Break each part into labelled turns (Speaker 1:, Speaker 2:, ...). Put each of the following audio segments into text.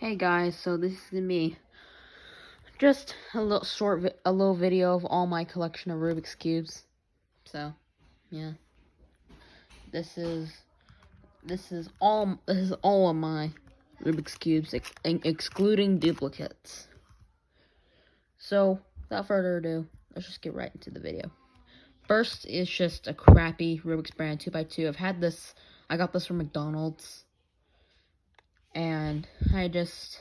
Speaker 1: Hey guys, so this is gonna be just a little video of all my collection of Rubik's cubes. So, yeah, this is all of my Rubik's cubes, excluding duplicates. So, without further ado, let's just get right into the video. First is just a crappy Rubik's brand 2x2. I got this from McDonald's, and I just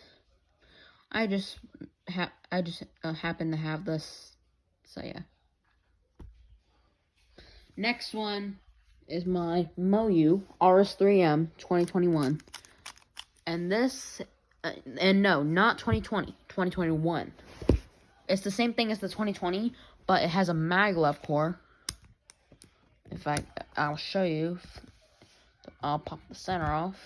Speaker 1: happen to have this, so yeah. Next one is my Moyu RS3M 2021, and this, and no, not 2020, 2021. It's the same thing as the 2020, but it has a maglev core. I'll show you. I'll pop the center off.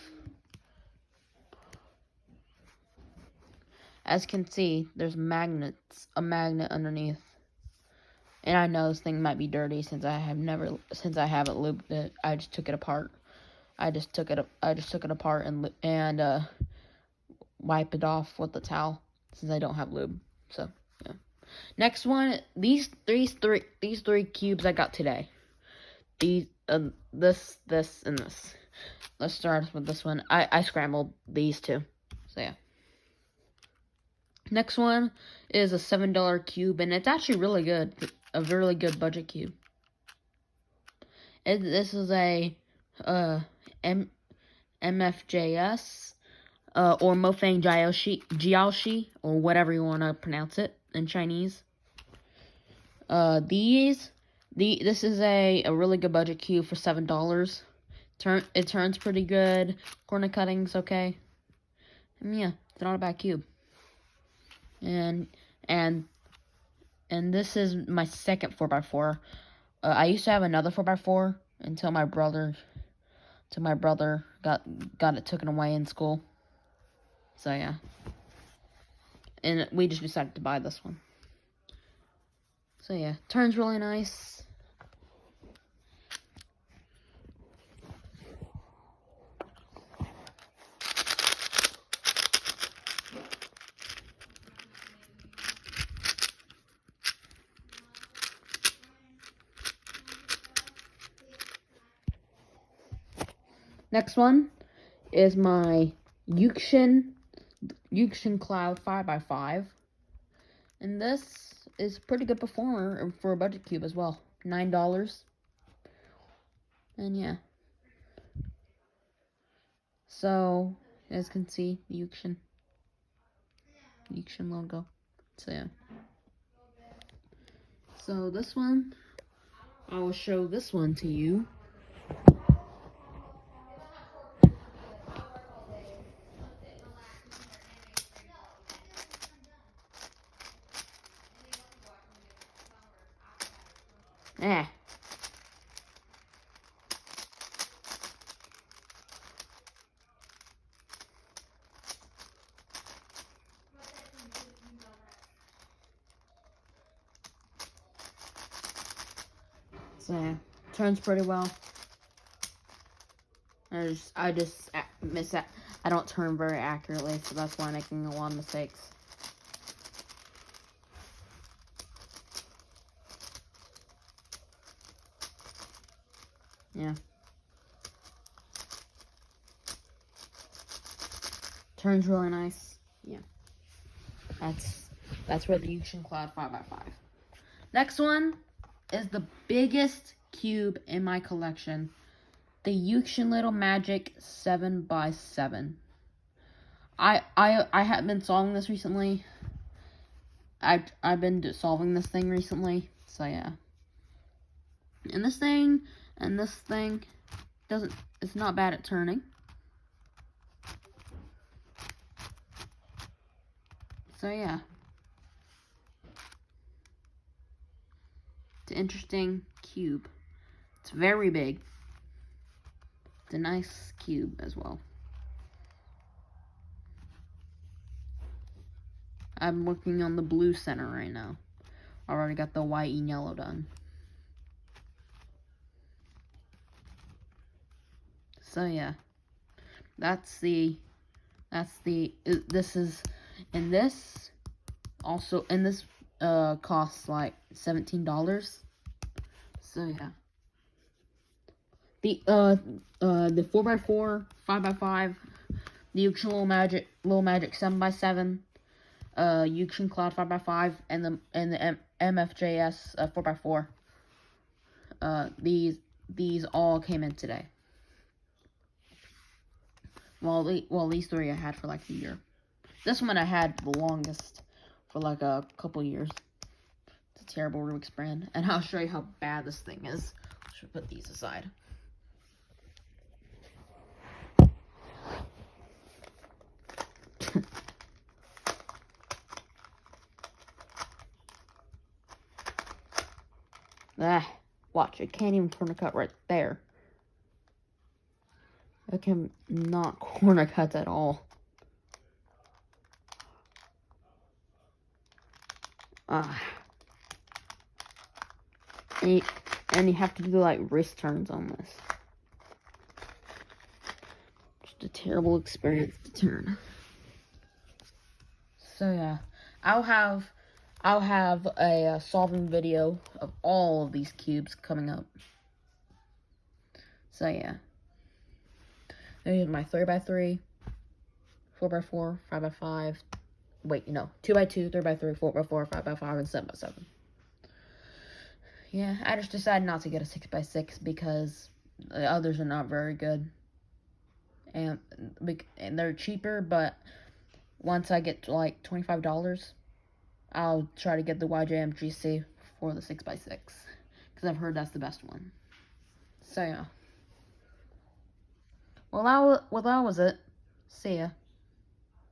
Speaker 1: As you can see, there's a magnet underneath. And I know this thing might be dirty since I haven't lubed it. I just took it apart. I just took it apart and wipe it off with the towel since I don't have lube. So yeah. Next one, these three cubes I got today. This, and this. Let's start with this one. I scrambled these two. So yeah. Next one is a $7 cube, and it's actually really good. A really good budget cube. This is a MFJS or Mofang Jiaoshi, or whatever you want to pronounce it in Chinese. This is a really good budget cube for $7. It turns pretty good. Corner cutting's okay. And yeah, it's not a bad cube. And this is my second 4x4. I used to have another 4x4 until my brother got it taken away in school. So yeah. And we just decided to buy this one. So yeah, turns really nice. Next one is my Yukshin Cloud 5x5. And this is a pretty good performer for a budget cube as well. $9. And yeah. So, as you can see, the Yukshin logo. So yeah. So this one, I will show this one to you. So yeah, turns pretty well. I just miss that. I don't turn very accurately, so that's why I'm making a lot of mistakes. Yeah. Turns really nice. Yeah. That's where the Yukshin Cloud 5x5. Next one is the biggest cube in my collection. The Yukshin Little Magic 7x7. I have been solving this recently. I've been solving this thing recently. So yeah. And this thing it's not bad at turning. So yeah. It's an interesting cube. It's very big. It's a nice cube as well. I'm working on the blue center right now. I already got the white and yellow done. So yeah, that's the That's the, this is, and this, also, and this, costs like $17. So, yeah. The 4x4, 5x5, the Yukshin Little Magic 7x7, Yukshin Cloud 5x5, and the MFJS 4x4. These all came in today. Well, these three I had for like a year. This one I had the longest, for like a couple years. It's a terrible Rubik's brand, and I'll show you how bad this thing is. I should put these aside. Watch, it can't even corner cut right there. I can not corner cut at all. And you have to do like wrist turns on this. Just a terrible experience to turn. So yeah, I'll have a solving video of all of these cubes coming up. So yeah, there's my 3x3, 4x4, 5x5. Wait, no, 2x2, 3x3, 4x4, 5x5, and 7x7. Yeah, I just decided not to get a 6x6 because the others are not very good. And they're cheaper, but once I get to like $25, I'll try to get the YJMGC for the 6x6. Because I've heard that's the best one. So yeah. Well, that was it. See ya.